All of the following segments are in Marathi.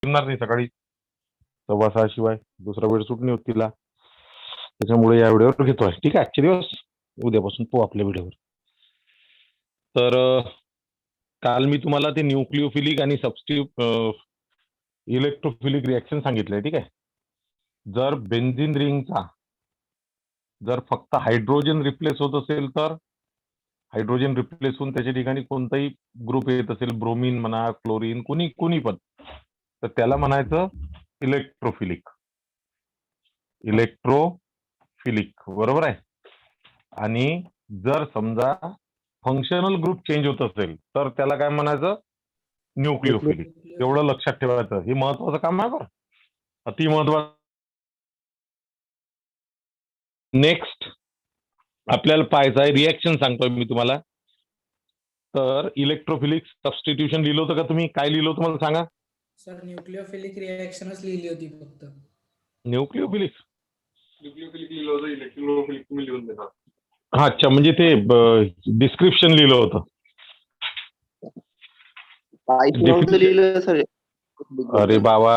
येणार नाही सकाळी 6:15 शिवाय दुसरा वेळ सूट नाही होत तिला. त्याच्यामुळे या व्हिडिओवर घेतोय. ठीक आहे, आजचे दिवस उद्यापासून तो आपल्या व्हिडिओवर. तर काल मी तुम्हाला ते न्यूक्लिओफिलिक आणि इलेक्ट्रोफिलिक रिॲक्शन सांगितलंय. ठीक आहे, जर बेन्झिन रिंगचा जर फक्त हायड्रोजन रिप्लेस होत असेल तर हायड्रोजन रिप्लेस होऊन त्याच्या ठिकाणी कोणताही ग्रुप येत असेल, ब्रोमीन म्हणा, क्लोरीन, कुणी पण, तर त्याला म्हणायचं इलेक्ट्रोफिलिक. इलेक्ट्रोफिलिक बरोबर आहे. आणि जर समजा फंक्शनल ग्रुप चेंज होत असेल तर त्याला काय म्हणायचं, न्यूक्लिओफिलिक. एवढं लक्षात ठेवायचं, हे महत्वाचं काम आहे बरं, अति महत्वाचं. नेक्स्ट आपल्याला पाहायचं आहे रिॲक्शन, सांगतोय मी तुम्हाला. तर इलेक्ट्रोफिलिक सबस्टिट्यूशन लिहिलं होतं का तुम्ही? काय लिहिलं होतं मला सांगा. सर न्यूक्लिओफिलिक रिएक्शनच लिहिली होती फक्त. न्यूक्लिओफिलिक लिहिलं होतं, इलेक्ट्रोफिलिक तुम्ही लिहून देणार. हा, अच्छा, म्हणजे ते डिस्क्रिप्शन लिहिलं होतं. लिहिलं सर. अरे बाबा,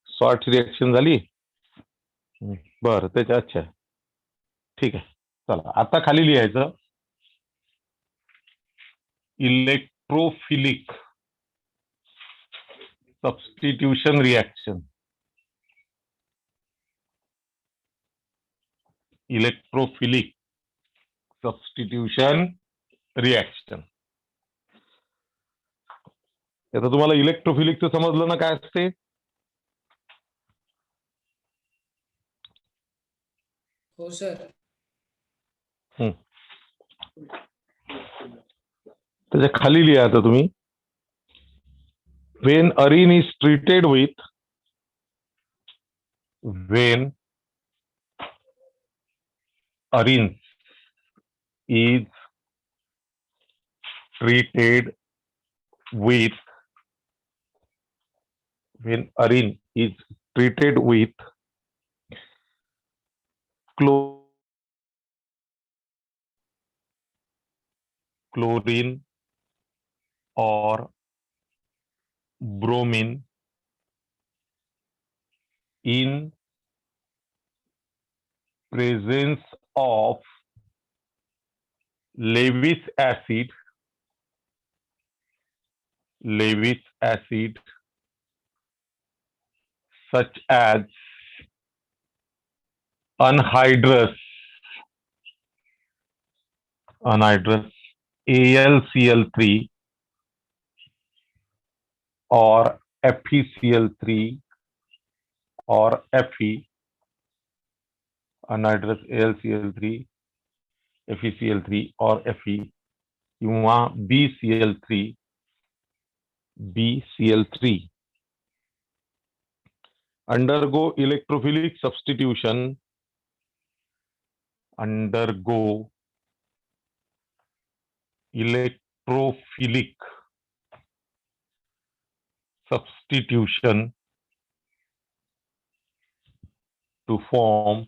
शॉर्ट रिएक्शन झाली. बरं, त्याच्या अच्छा, ठीक आहे. चला आता खाली लिहायचं electrophilic substitution reaction. Electrophilic substitution reaction. आता तुम्हाला इलेक्ट्रोफिलिकचं समजलं ना काय असते? हो सर. त्याच्या खाली लिहा आता तुम्ही, when arene is treated with when arene is treated with when arene is treated with chlorine or bromine in presence of Lewis acid such as anhydrous AlCl3 or FeCl3 or Fe, anhydrous AlCl3, FeCl3 or Fe किंवा BCl3 undergo electrophilic substitution, undergo electrophilic substitution to form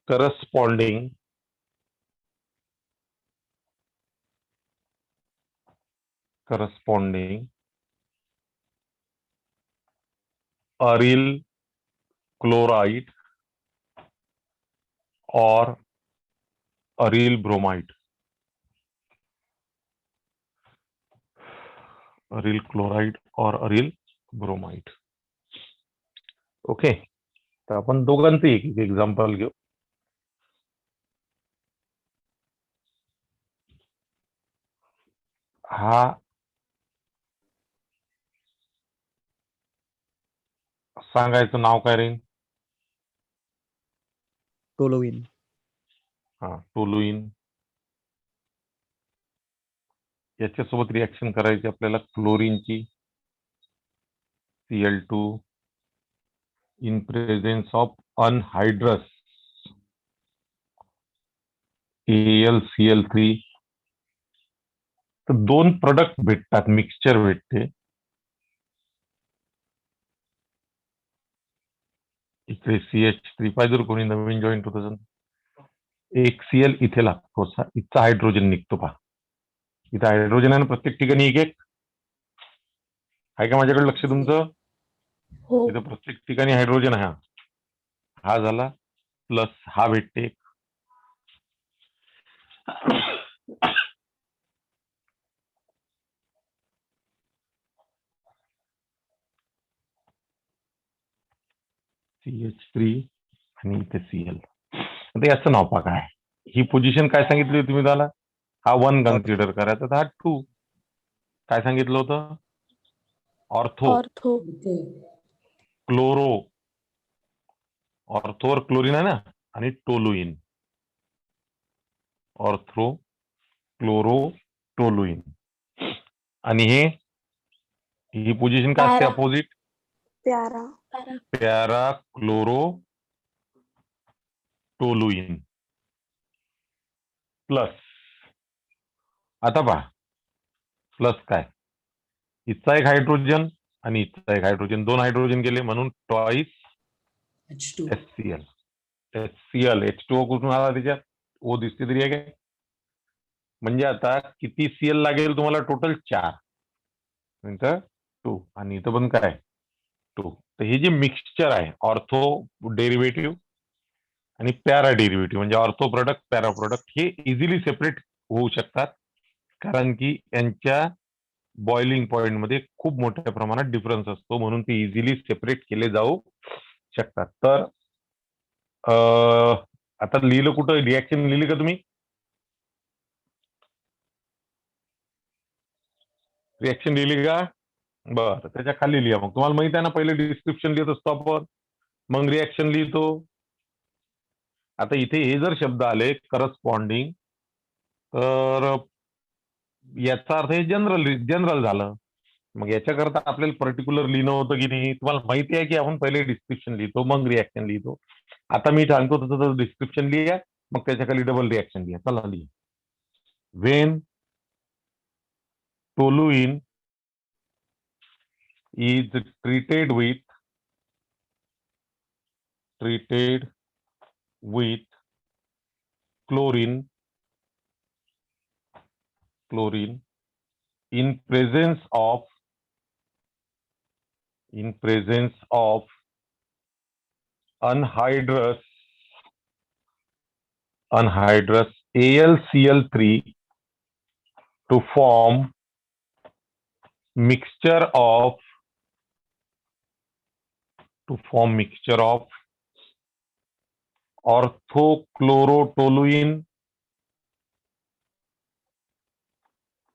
corresponding aryl chloride or aryl bromide. Aryl chloride और अरिल ब्रोमाइड. ओके, तर आपण दोघांचं एक एक एक्झाम्पल घेऊ. हा सांगायचं नाव काय रे? टोलुइन. हा, टोलुइन. याच्यासोबत रिॲक्शन करायची आपल्याला क्लोरीनची, Cl2 in presence of anhydrous AlCl3. तर दोन प्रोडक्ट भेटतात, मिक्सचर भेटते. इकडे CH3 पाहिजे कोणी नवीन जॉईन होत असेल. एक Cl इथे लागतो, इथचा हायड्रोजन निघतो पहा. इथं हायड्रोजन आहे ना प्रत्येक ठिकाणी एक एक. आहे का माझ्याकडे लक्ष तुमचं? हो. इथं प्रत्येक ठिकाणी हायड्रोजन आहे. हा झाला प्लस हा भेटते. CH3 आणि इथे Cl. आता याचं नाव पहा काय. ही पोझिशन काय सांगितली होती तुम्ही त्याला? हा 1 कन्सिडर करायचा तर हा 2. काय सांगितलं होतं? Ortho ortho. इथे ऑर्थोवर क्लोरीन आहे ना, आणि टोलुईन. Ortho chloro टोलुईन. आणि ही पोझिशन काय असते? Para. Opposite. Para chlorotoluene plus. आता पहा प्लस काय, इथचा एक हायड्रोजन आणि इथचा एक हायड्रोजन, 2 हायड्रोजन गेले म्हणून ट्वाईस H2 HCl. H2O कुठून आला त्याच्यात? ओ दिसते तरी आहे काय? म्हणजे आता किती Cl लागेल तुम्हाला? टोटल 4, नंतर 2 आणि इथं पण काय 2. तर हे जे मिक्सचर आहे ऑर्थो डेरिव्हेटिव्ह आणि पॅरा डेरिव्हेटिव्ह, म्हणजे ऑर्थो प्रोडक्ट पॅरा प्रोडक्ट, हे इझिली सेपरेट होऊ शकतात, कारण की यांच्या बॉइलिंग पॉइंट मध्ये खूप मोठ्या प्रमाणात डिफरन्स असतो, म्हणून ते इझिली सेपरेट केले जाऊ शकतात. तर आता लिहिलं कुठं? रिॲक्शन लिहिली का तुम्ही? रिॲक्शन लिहिली का? बरं, त्याच्या खाली लिहा. मग तुम्हाला माहित आहे ना, पहिले डिस्क्रिप्शन लिहित असतो आपण, मग रिॲक्शन लिहितो. आता इथे हे जर शब्द आले करस्पॉन्डिंग, तर याचा अर्थ हे जनरल झालं. मग याच्याकरता आपल्याला पर्टिक्युलर लिहिणं होतं की नाही? तुम्हाला माहिती आहे की आपण पहिले डिस्क्रिप्शन लिहितो मग रिॲक्शन लिहितो. आता मी सांगतो तसं डिस्क्रिप्शन लिहा, मग त्याच्या खाली डबल रिॲक्शन लिहा. चला लिहा. Wien toluene is treated with chlorine in presence of anhydrous AlCl3 to form mixture of orthochlorotoluene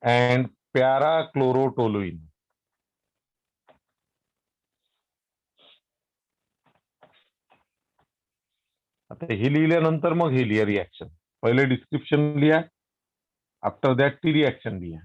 and parachlorotoluene. आता हे लिहिल्यानंतर मग हे लिहा रिॲक्शन. पहिले डिस्क्रिप्शन लिहा, आफ्टर दॅट ती रिॲक्शन लिहा.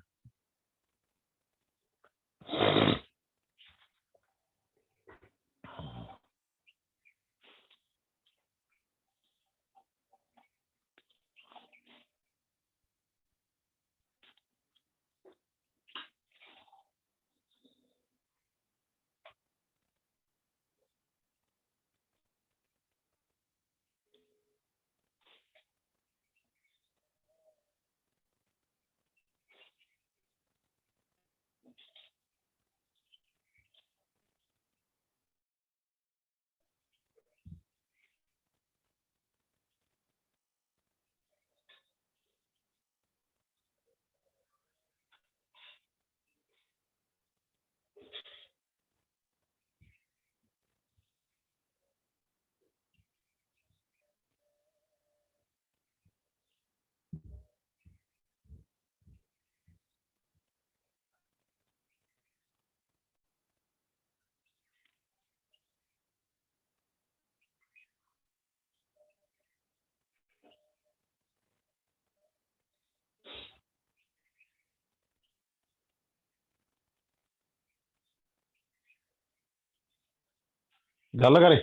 झालं का रे?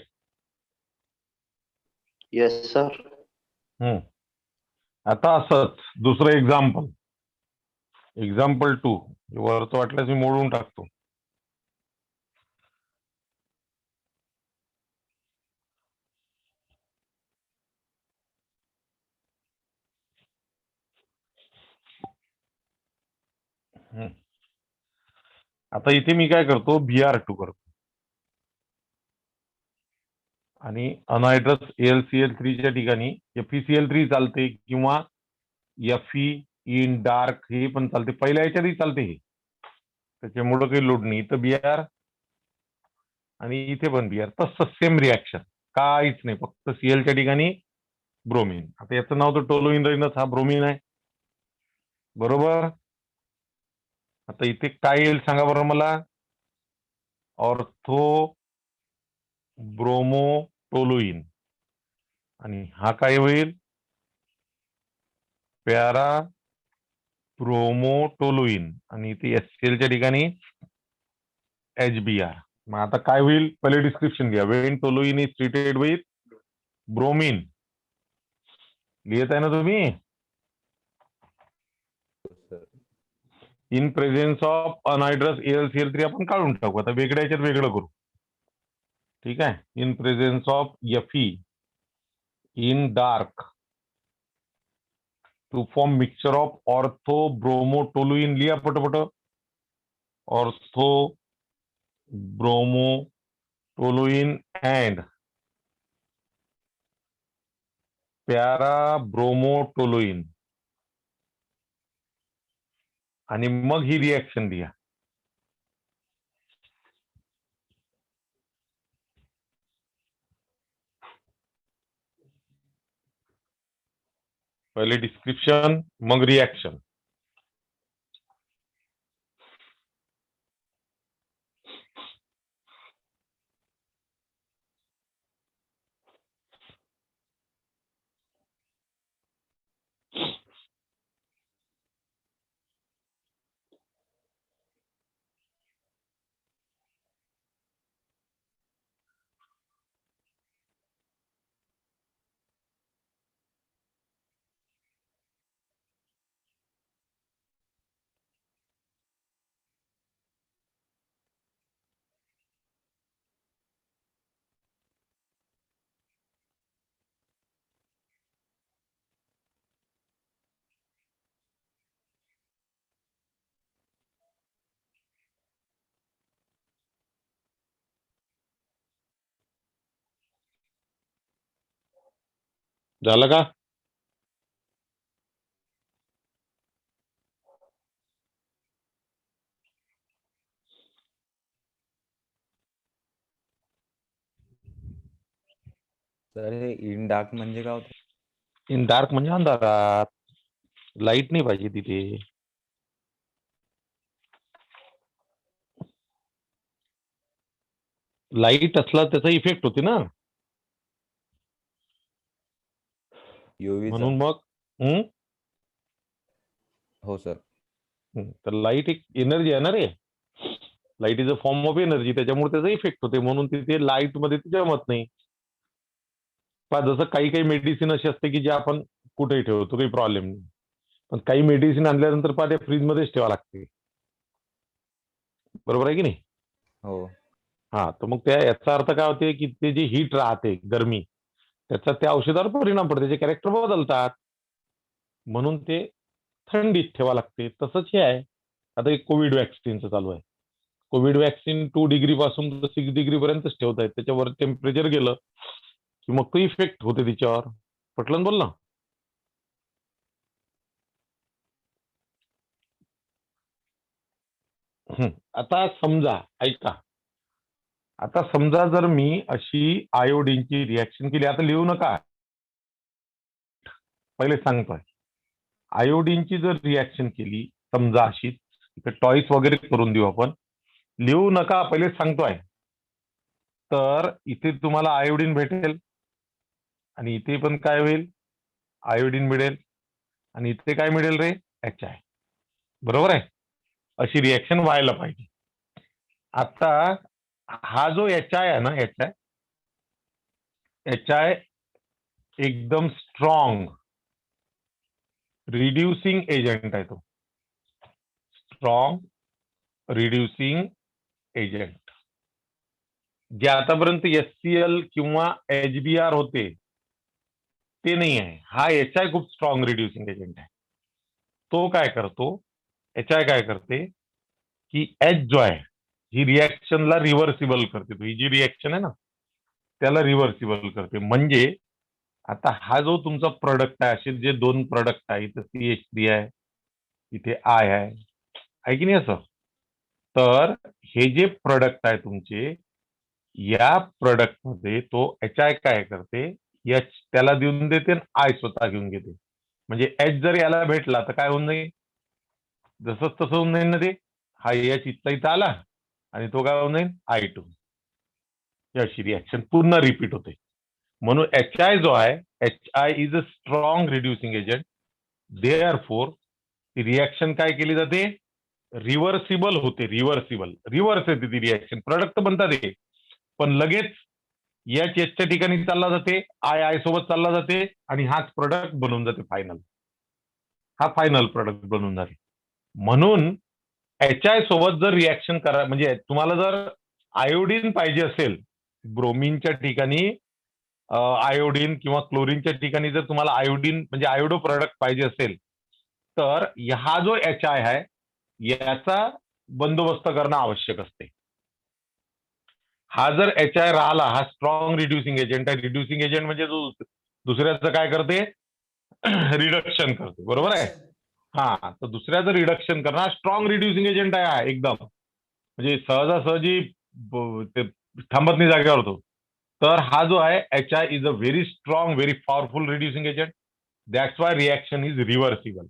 Yes sir. आता असंच दुसरं एक्झाम्पल 2 वरचं वाटल्यास मी मोडून टाकतो. आता इथे मी काय करतो, Br2 करतो आणि अनहायड्रस AlCl3च्या ठिकाणी FeCl3 चालते किंवा Fe इन डार्क हे पण चालते, पहिल्या याच्यातही चालते हे, त्याच्यामुळं काही लोड नाही. इथं Br आणि इथे पण Br, तसं सेम रिॲक्शन, काहीच नाही, फक्त Clच्या ठिकाणी ब्रोमीन. आता याचं नाव तर टोलुईन राहीनच, हा ब्रोमीन आहे, बरोबर. आता इथे काय येईल सांगा बरं मला, ऑर्थो ब्रोमो टोलुईन, आणि हा काय होईल, पॅरा ब्रोमोटोलुईन, आणि इथे HClच्या ठिकाणी HBr. मग आता काय होईल, पहिले डिस्क्रिप्शन घ्या. When toluene is treated with bromine, लिहित आहे ना तुम्ही, इन प्रेझेन्स ऑफ अनहायड्रस AlCl3 आपण काढून टाकू, आता वेगळ्या याच्यात वेगळं करू, ठीक आहे. In presence of Fe in dark to form mixture of ortho bromotoluene, लिहा पटपट, ortho bromotoluene and para bromotoluene, आणि मग ही रिॲक्शन लिहा. पहिले डिस्क्रिप्शन, मग रिॲक्शन. झालं का? सर हे इन डार्क म्हणजे काय होतं? इन डार्क म्हणजे अंधारात, लाईट नाही पाहिजे तिथे. लाईट असला त्याचा इफेक्ट होते ना, UV चा. म्हणून मग हो सर. तर लाईट एक एनर्जी आहे ना रे, light is a form of energy, त्याच्यामुळे त्याचा इफेक्ट होते, म्हणून तिथे लाईट मध्ये ते जमत नाही. पण जसं काही काही मेडिसिन अशी असते की जे आपण कुठेही ठेवतो, काही प्रॉब्लेम नाही, पण काही मेडिसिन आणल्यानंतर पहा ते फ्रीज मध्येच ठेवा लागते, बरोबर आहे की नाही. हो. हा, तर मग त्या याचा अर्थ काय होते की ते जे हीट राहते, गरमी, त्याचा त्या औषधावर परिणाम पडतो, त्याचे कॅरेक्टर बदलतात, म्हणून ते थंडीत ठेवा लागते. तसंच हे आहे. आता एक कोविड वॅक्सिनचं चालू आहे. कोविड वॅक्सिन 2 डिग्री पासून 6 डिग्री पर्यंतच ठेवतायत, त्याच्यावर टेम्परेचर गेलं की मग तो इफेक्ट होते तिच्यावर. पटलं बोल ना. आता समजा, ऐका, आता समजा जर मी अशी आयोडीनची रिॲक्शन केली, आता लिहू नका, पहिले सांगतोय, आयोडीनची जर रिॲक्शन केली समजा अशी, टॉईस वगैरे करून देऊ आपण, लिहू नका, पहिले सांगतोय, तर इथे तुम्हाला आयोडीन भेटेल आणि इथे पण काय होईल, आयोडीन मिळेल, आणि इथे काय मिळेल रे, HI, बरोबर आहे. अशी रिॲक्शन व्हायला पाहिजे. आता हा जो HI आहे ना, HI एकदम स्ट्रॉंग रिड्युसिंग एजंट आहे, तो स्ट्रॉंग रिड्युसिंग एजंट. जे आतापर्यंत HCl किंवा HBr होते ते नाही आहे, हा HI खूप स्ट्रॉंग रिड्युसिंग एजंट आहे. तो काय करतो, HI काय करते, की H जो आहे ही रिॲक्शनला रिव्हर्सिबल करते. ही जी रिॲक्शन आहे ना त्याला रिव्हर्सिबल करते. म्हणजे आता हा जो तुमचा प्रोडक्ट आहे, असे जे दोन प्रोडक्ट आहे, इथं CH3 आहे, इथे I आहे की नाही असं. तर हे जे प्रोडक्ट आहे तुमचे, या प्रोडक्ट मध्ये तो HI काय करते, H त्याला देऊन देते आणि I स्वतः घेऊन घेते. म्हणजे H जर याला भेटला तर काय होऊन जाईल, जसंच तसं होऊन जाईल ना ते. हा H इथं आला आणि तो काय होऊन जाईल I2. अशी रिॲक्शन पुन्हा रिपीट होते. म्हणून HI जो आहे, HI is a strong reducing agent. Therefore ती रिॲक्शन काय केली जाते, रिव्हर्सिबल होते. रिव्हर्स येते ती रिॲक्शन. प्रोडक्ट बनतात ते, पण लगेच H च्या ठिकाणी चालला जाते, I सोबत चालला जाते आणि हाच प्रोडक्ट बनवून जाते फायनल. हा फायनल प्रोडक्ट बनवून जाते. म्हणून HI सोबत जर रिॲक्शन करा, म्हणजे तुम्हाला जर आयोडीन पाहिजे असेल, ब्रोमीनच्या ठिकाणी आयोडीन किंवा क्लोरीनच्या ठिकाणी जर तुम्हाला आयोडीन म्हणजे आयोडो प्रोडक्ट पाहिजे असेल, तर हा जो HI आहे याचा बंदोबस्त करणं आवश्यक असते. हा जर HI राहिला, हा स्ट्रॉंग रिड्युसिंग एजंट आहे. रिड्युसिंग एजंट म्हणजे जो दुसऱ्याचं काय करते, रिडक्शन करते. बरोबर आहे. हा, तर दुसऱ्याचं रिडक्शन करणं स्ट्रॉंग रिड्युसिंग एजंट आहे हा एकदम. म्हणजे सहजासहजी ते थांबत नाही जागेवर होतो. तर हा जो आहे HI is a very strong, very powerful reducing agent. That's why reaction is reversible.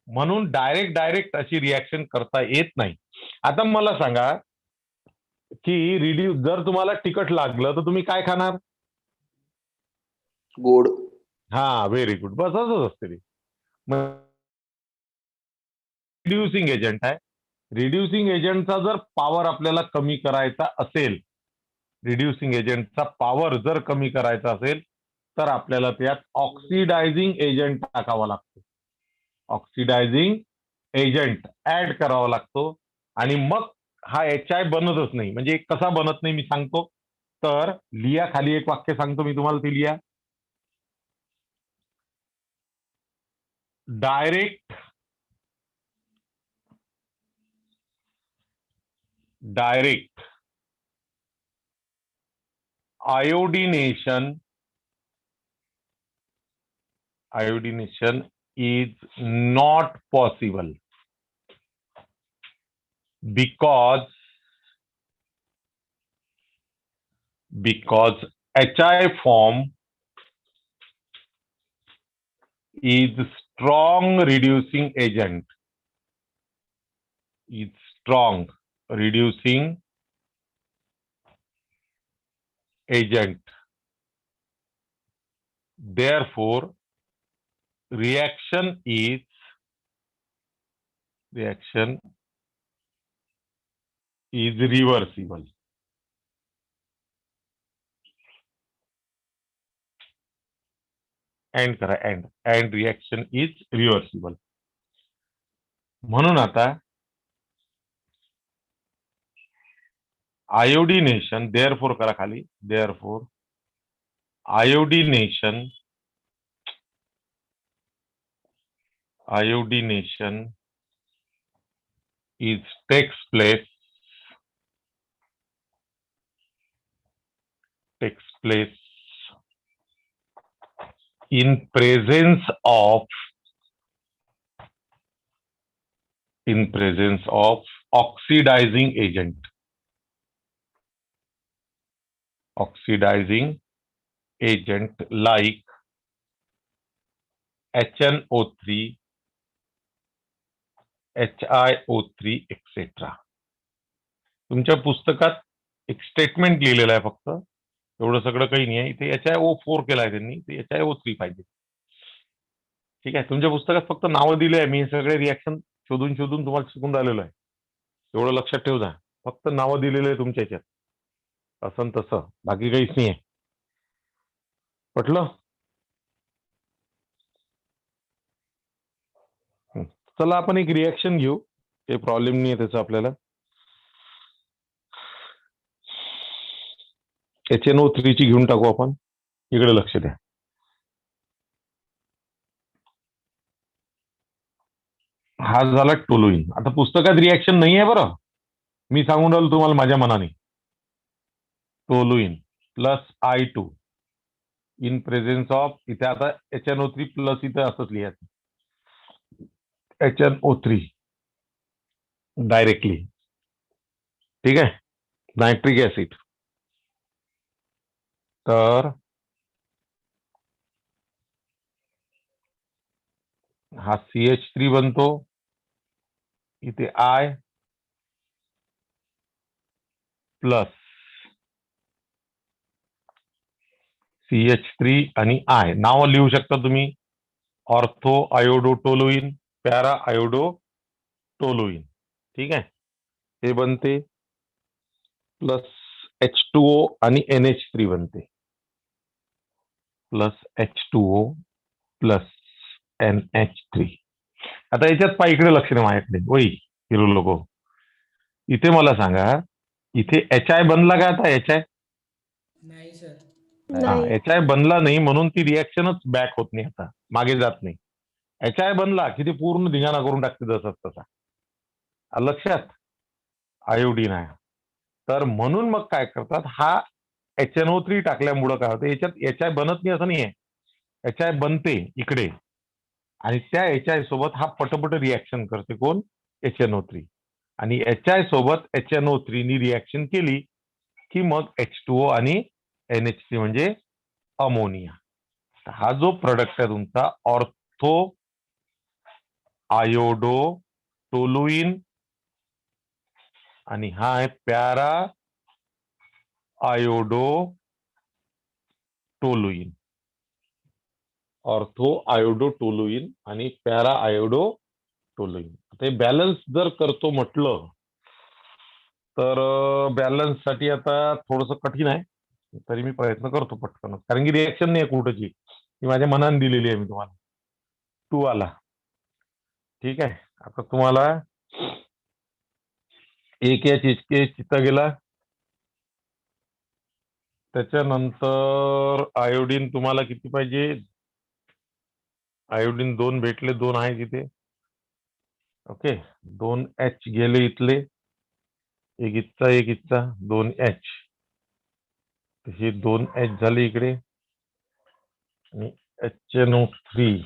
म्हणून डायरेक्ट अशी रिॲक्शन करता येत नाही. आता मला सांगा की जर तुम्हाला तिखट लागलं तर तुम्ही काय खाणार? गोड. हा, व्हेरी गुड. बस असंच असते ते. रिड्युसिंग एजंट आहे. रिड्युसिंग एजंटचा जर पॉवर आपल्याला कमी करायचा असेल, रिड्युसिंग एजंटचा पॉवर जर कमी करायचा असेल, तर आपल्याला त्यात ऑक्सिडायझिंग एजंट टाकावा लागतो. ऑक्सिडायझिंग एजंट ऍड करावा लागतो आणि मग हा HI बनतच नाही. म्हणजे कसा बनत नाही मी सांगतो. तर लिहा, खाली एक वाक्य सांगतो मी तुम्हाला, ते लिहा. Direct iodination is not possible because HI form is strong reducing agent. Therefore, reaction is reversible. End करा, एंड रिॲक्शन इज रिव्हर्सिबल. म्हणून आता आयोडिनेशन, देअरफोर करा खाली, therefore iodination is takes place in presence of oxidizing agent like HNO3, HiO3 etcetera. तुमच्या पुस्तकात एक स्टेटमेंट लिहिलेलं आहे, फक्त एवढं सगळं काही नाही आहे. इथे HiO4 केलाय त्यांनी, ते HiO3 पाहिजे. ठीक आहे. तुमच्या पुस्तकात फक्त नावं दिले आहे. मी हे सगळे रिॲक्शन शोधून तुम्हाला शिकून राहिलेलो आहे. एवढं लक्षात ठेव जा. फक्त नावं दिलेले आहे तुमच्या ह्याच्यात, असं तसं, बाकी काहीच नाही आहे. पटलं? चला आपण एक रिॲक्शन घेऊ, काही प्रॉब्लेम नाही आहे त्याचा आपल्याला. HNO3 ची घेऊन टाकू आपण. इकडे लक्ष द्या. हा झाला टोलुईन. आता पुस्तकात रिॲक्शन नाही आहे बरं, मी सांगून राहिलो तुम्हाला माझ्या मनाने. Toluene plus I2 in presence of, इथे आता HNO3 प्लस, इथे असंच लिहायचं HNO3 डायरेक्टली. ठीक आहे, नायट्रिक ऍसिड. तर हा CH3 बनतो, इथे I प्लस CH3 आणि I नाव लिहू शकता तुम्ही. Ortho iodotoluene, para iodotoluene. ठीक आहे, हे बनते प्लस H2O आणि NH3 बनते, प्लस H2O प्लस NH3. आता याच्यात पहा, इकडे लक्ष द्या माझ्याकडे वही हिरो लोक. इथे मला सांगा, इथे HI बनला का? आता HI नाही सर. हा, नाही. HI बनला नाही म्हणून ती रिॲक्शनच बॅक होत नाही, आता मागे जात नाही. HI बनला की ते पूर्ण धिंगाणा करून टाकते जसंच तसा. लक्षात, आयोडीन आहे. तर म्हणून मग काय करतात, हा HNO3 टाकल्यामुळं काय होतं, याच्यात HI बनत नाही असं नाहीये, HI बनते इकडे, आणि त्या HI सोबत हा पटपट रिॲक्शन करते. कोण? HNO3. आणि HI सोबत HNO3 नी रिॲक्शन केली की मग H2O आणि NH3 म्हणजे अमोनिया. हा जो प्रोडक्ट आहे तुमचा ऑर्थो आयोडो टोलुईन, आणि हा आहे पॅरा आयोडो टोलुईन. ऑर्थो आयोडो टोलुईन आणि पॅरा आयोडो टोलुईन. ते बॅलन्स जर करतो म्हटलं तर बॅलन्स साठी आता थोडस कठीण आहे, तरी मी प्रयत्न करतो पटकन, कारण की रिएक्शन नाही आहे कुठची, ती माझ्या मनाने दिलेली आहे मी तुम्हाला. 2 आला. ठीक आहे, आता तुम्हाला एक या चित्ता गेला. त्याच्यानंतर आयोडीन तुम्हाला किती पाहिजे? आयोडीन 2 भेटले, 2 आहे तिथे. ओके, 2H गेले इथले, एक इथचा 2H, हे 2H झाले इकडे, आणि HNO3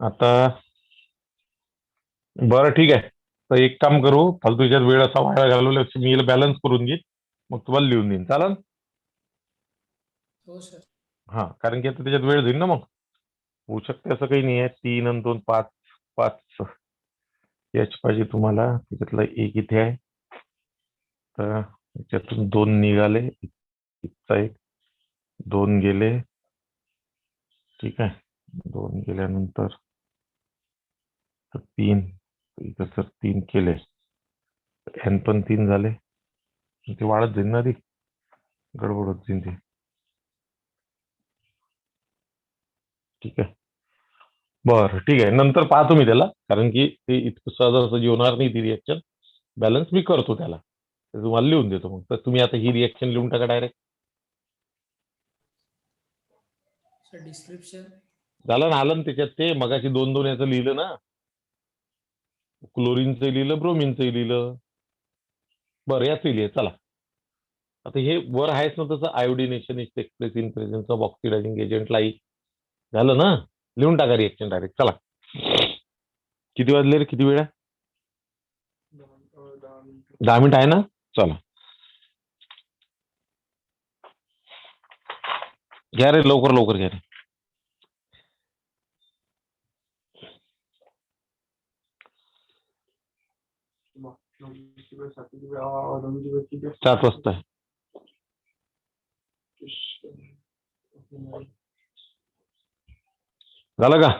आता. बरं ठीक आहे, तर एक काम करू, फालतू याच्यात वेळ असा वाया घालवल्यापेक्षा मी याला बॅलन्स करून घेईन, मग तुम्हाला लिहून देईन, चालेल? हो सर. हा, कारण की आता त्याच्यात वेळ जाईल ना, मग होऊ शकते असं काही नाही आहे. 3 आणि 2 5, 5 H पाहिजे तुम्हाला, त्याच्यातला एक इथे आहे, तर याच्यातून 2 निघाले, इथचा एक, 2 गेले. ठीक आहे, 2 गेल्यानंतर 3, इथं जर 3 केले, N पण 3 झाले, ते वाढत जाईल ना, ती गडबड होत जाईल ती. ठीक आहे, बरं ठीक आहे, नंतर पाहतो मी त्याला, कारण की ते इतकं सहजासहजी होणार नाही ती रिएक्शन. बॅलन्स मी करतो त्याला, ते तुम्हाला लिहून देतो. मग तर तुम्ही आता ही रिएक्शन लिहून टाका डायरेक्ट. Sir description. झालं ना, आलं ना त्याच्यात, ते मगाशी 2-2 याचं लिहिलं ना, क्लोरीनचं लिहिलं, ब्रोमिनचं लिहिलं. बरं, याच लिहिलं. चला, आता हे वर आहेच ना तसं, iodination is express in presence of oxidizing agent like. झालं ना, लिहून टाका रिएक्शन डायरेक्ट. चला, किती वाजले रे, किती वेळ आहे? 10 मिनिट आहे ना, चला घ्या रे, लवकर लवकर घ्या रे. सात वाजता आहे. झालं का?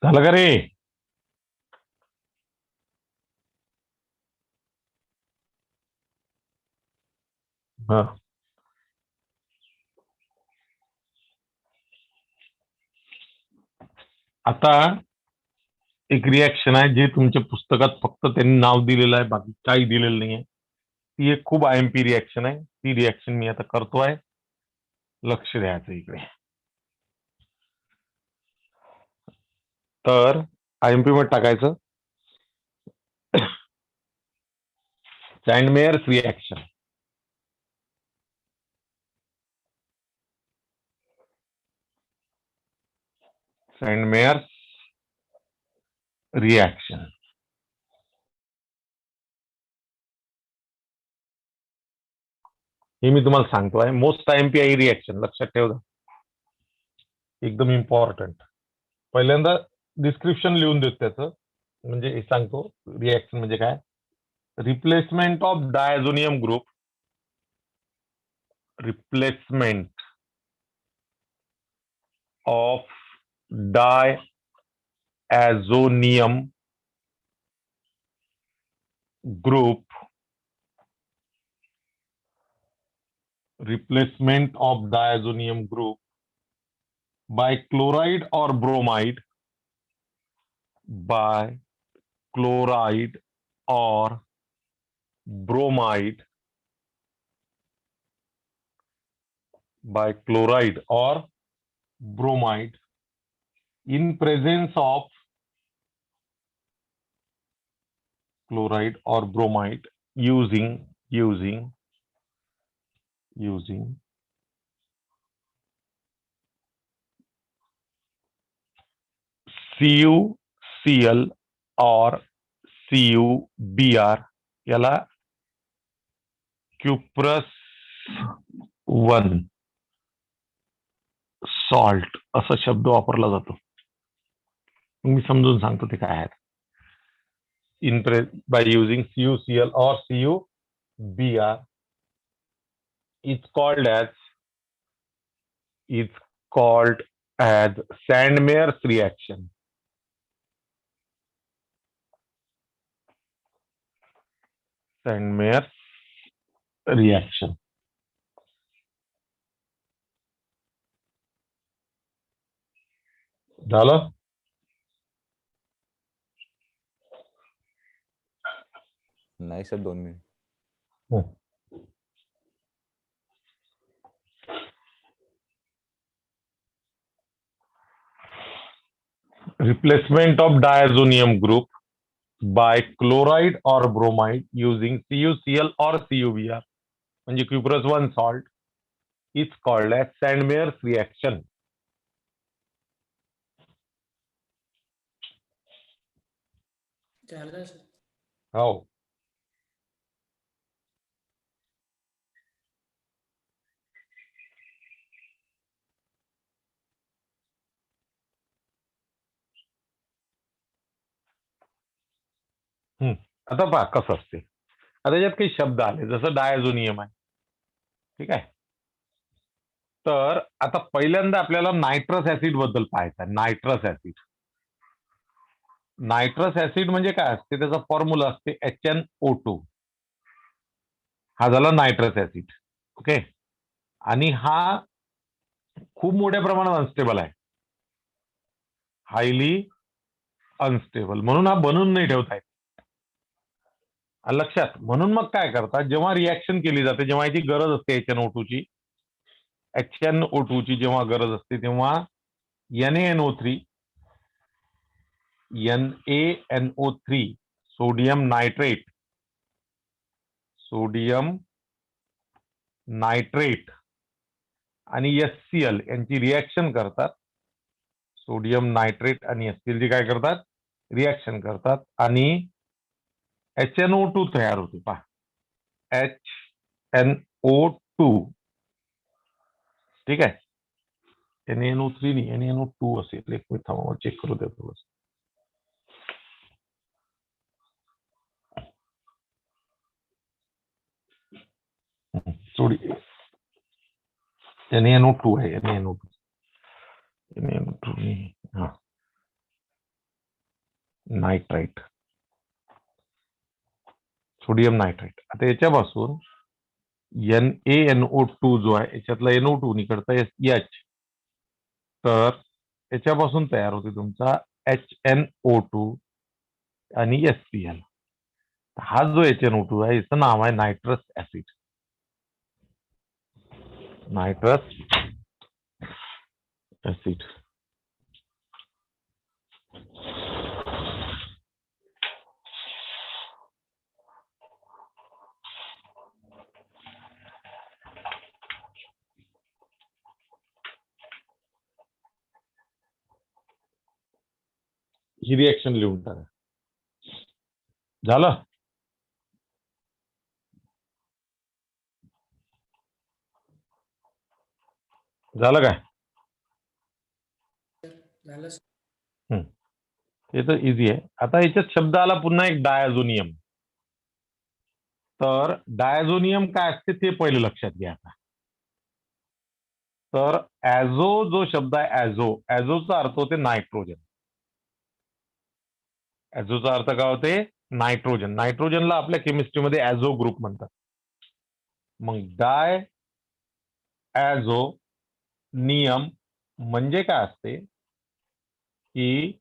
झालं का रे? हा. आता एक रिॲक्शन आहे जे तुमच्या पुस्तकात फक्त त्यांनी नाव दिलेलं आहे, बाकी काही दिलेलं नाहीये. ती एक खूप IMP रिॲक्शन आहे. ती रिॲक्शन मी आता करतोय. लक्ष द्यायचं इकडे. तर IMP मध्ये टाकायचं सँडमेअर्स रिॲक्शन. सँडमेअर्स रिॲक्शन. हे मी तुम्हाला सांगतोय. मोस्ट IMP आहे रिॲक्शन, लक्षात ठेवा. एकदम इम्पॉर्टंट. पहिल्यांदा डिस्क्रिप्शन लिहून देतो त्याचं, म्हणजे हे सांगतो रिॲक्शन म्हणजे काय. Replacement of diazonium group. Replacement of डायazonium group. Replacement of diazonium group by chloride or bromide. By chloride or bromide. By chloride or bromide in presence of chloride or bromide using CuCl or CuBr. याला cuprous 1 सॉल्ट असा शब्द वापरला जातो. मी समजून सांगतो ते काय आहे. by using CuCl or CuBr it's called as Sandmeier's reaction. Sandmeier's reaction. झालं. नाही sir 2 minute. Replacement of diazonium group by chloride or bromide using CuCl or CuBr म्हणजे cuprous 1 salt. It's called as Sandmeier's reaction. झालं सर. हो. आता पहा कसं असते. आता याच्यात काही शब्द आले जसं डायझोनियम आहे. ठीक आहे. तर आता पहिल्यांदा आपल्याला नायट्रस ऍसिड बद्दल पाहायचं आहे. Nitrous acid. नायट्रस ऍसिड म्हणजे काय असते, त्याचा फॉर्म्युला असते HNO2. हा झाला नायट्रस ऍसिड. ओके. आणि हा खूप मोठ्या प्रमाणात अनस्टेबल आहे. हायली अनस्टेबल, म्हणून हा बनवून नाही ठेवता येत. लक्षात. म्हणून मग काय करतात, जेव्हा रिॲक्शन केली जाते, जेव्हा याची गरज असते HNO2 ची, जेव्हा गरज असते तेव्हा NaNO3 सोडियम नायट्रेट आणि HCl यांची रिॲक्शन करतात. सोडियम नायट्रेट आणि HCl ची काय करतात, रिॲक्शन करतात आणि HNO2 तयार होते. पहा HNO2. ठीक आहे. NaNO3 नाही, NaNO2 असेल. एक मिनिट थांबा, चेक करू द्या थोडं. NaNO2 आहे. NaNO2 हा नायट्राइट, सोडियम नायट्राइट. आता याच्यापासून NaNO2 जो आहे याच्यातला NO2 निकडता H, तर याच्यापासून तयार होते तुमचा HNO2 आणि HCl. हा जो HNO2 आहे याचं नाव आहे नायट्रस ऍसिड. Nitrous acid. ही रिएक्शन लिहून टाका. झालं? झालं काय? झालं सर. हे तर इझी आहे. आता याच्यात शब्द आला पुन्हा एक डायझोनियम. तर डायझोनियम काय असते ते पहिले लक्षात घ्या. आता तर ऍझो जो शब्द आहे ऍझोचा अर्थ होते नायट्रोजन. ऍझोचा अर्थ काय होते? नायट्रोजन. नायट्रोजनला आपल्या केमिस्ट्रीमध्ये ऍझो ग्रुप म्हणतात. मग डाय ऍझो नियम म्हणजे काय असते की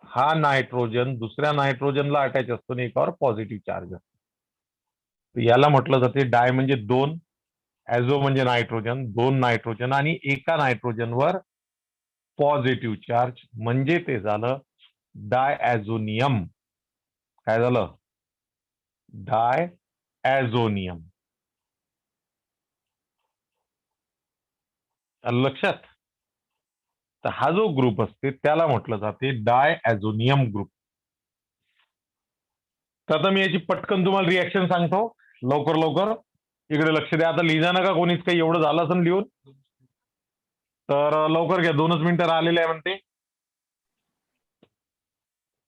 हा नायट्रोजन दुसऱ्या नायट्रोजनला अटॅच असतो आणि एकावर पॉझिटिव्ह चार्ज असतो. याला म्हटलं जाते डाय म्हणजे दोन, ऍझो म्हणजे नायट्रोजन, दोन नायट्रोजन आणि एका नायट्रोजनवर पॉझिटिव्ह चार्ज, म्हणजे ते झालं डायॲझोनियम. काय झालं? डायॲझोनियम. लक्षात? तर हा जो ग्रुप असते त्याला म्हटलं जाते डायॲझोनियम ग्रुप. तर आता मी याची पटकन तुम्हाला रिॲक्शन सांगतो. लवकर लवकर इकडे लक्ष द्या. आता लिहिजा नका कोणीच, काही एवढं झालं असं लिहून. तर लवकर घ्या, 2च मिनिटं राहिलेले आहे म्हणते.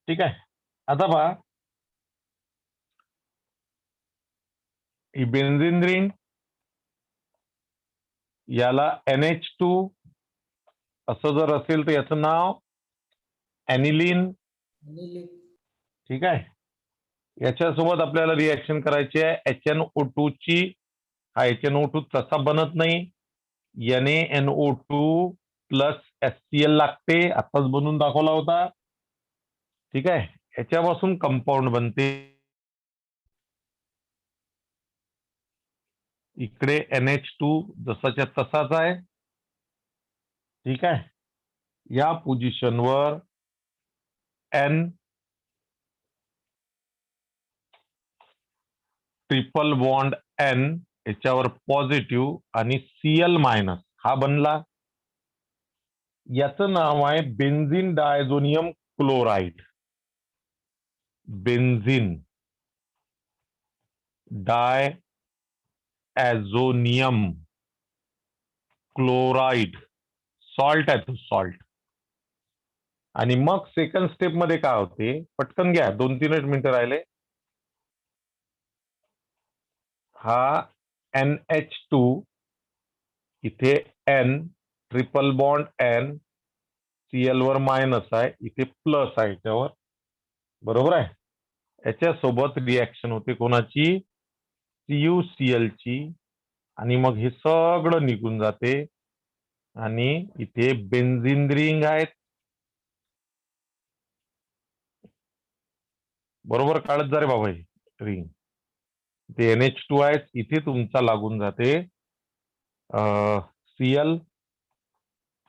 ठीक आहे. आता पहा, ही बेन्झीन रिंग, याला NH2 असं जर असेल तर याचं नाव ॲनिलीन. ठीक आहे. याच्यासोबत आपल्याला रिॲक्शन करायची आहे HNO2 ची. हा HNO2 तसा बनत नाही, NaNO2 प्लस HCl लागते. आताच बनवून दाखवला होता. ठीक आहे. याच्यापासून कंपाऊंड बनते. इकडे NH2 जसाच्या तसाच आहे. ठीक आहे. या पोझिशनवर N ट्रिपल बॉन्ड N याच्यावर पॉझिटिव्ह आणि Cl मायनस हा बनला. याचं नाव आहे benzene diazonium chloride. Benzene diazonium chloride. Salt आहे तो, सॉल्ट. आणि मग सेकंड स्टेप मध्ये काय होते, पटकन घ्या, 2-3 मिनिटं राहिले. हा NH2 इथे N triple bond N, Cl वर मायनस आहे, इथे प्लस आहे त्यावर. बरोबर आहे. याच्यासोबत रिॲक्शन होते कोणाची? CuCl ची. आणि मग हे सगळं निघून जाते आणि इथे बेन्झीन रिंग आहेत. बरोबर काढत जा रे बाबा ही रिंग. ते NH2 आहे, इथे तुमचा लागून जाते Cl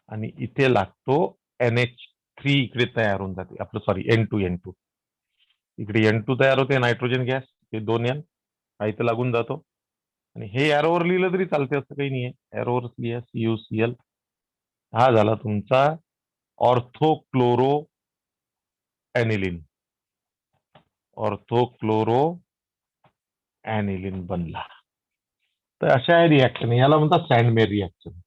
आणि इथे लागतो NH3. इकडे तयार होऊन जाते आपलं, सॉरी N2. इकडे N2 तयार होते, नायट्रोजन गॅस. हे 2N हा इथे लागून जातो. आणि हे एरोवर लिहिलं तरी चालते, असं काही नाही आहे. एरोवर लिहा CuCl. हा झाला तुमचा ऑर्थोक्लोरो ॲनिलीन. ऑर्थोक्लोरो ॲनिलीन बनला. तर अशा आहे रिॲक्शन. याला म्हणतात सँडमेअर रिॲक्शन.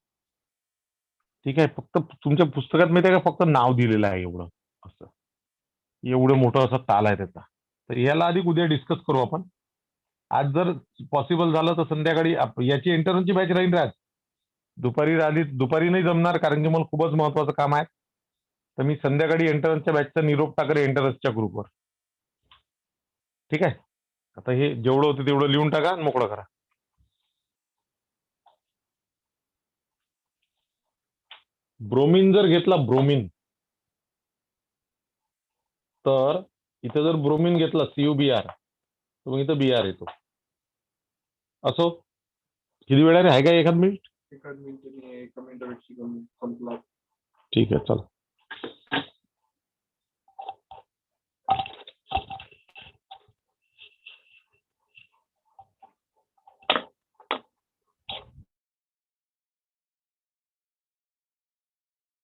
ठीक आहे. फक्त तुमच्या पुस्तकात माहिती आहे का, फक्त नाव दिलेलं आहे एवढं, असं एवढं मोठं असं ताल आहे त्याचा. तर याला अधिक उद्या डिस्कस करू आपण. आज जर पॉसिबल झालं तर संध्याकाळी याची इंटरनची बॅच राहील आज. दुपारी नाही जमणार, कारण की मला खूपच महत्वाचं काम आहे. तर मी संध्याकाळी एंट्रन्सच्या बॅचचा निरोप टाकले एंट्रन्सच्या ग्रुपवर. ठीक आहे. आता हे जेवढं होतं तेवढं लिहून टाका आणि मोकळं करा. ब्रोमीन जर घेतला ब्रोमीन, तर इथे जर ब्रोमीन घेतला CuBr, तर मग इथं Br येतो. असो, किती वेळाने आहे का एखाद मिनिट? एखाद मिनिट एका मिनिटापेक्षा कमी संपला. ठीक आहे, चला.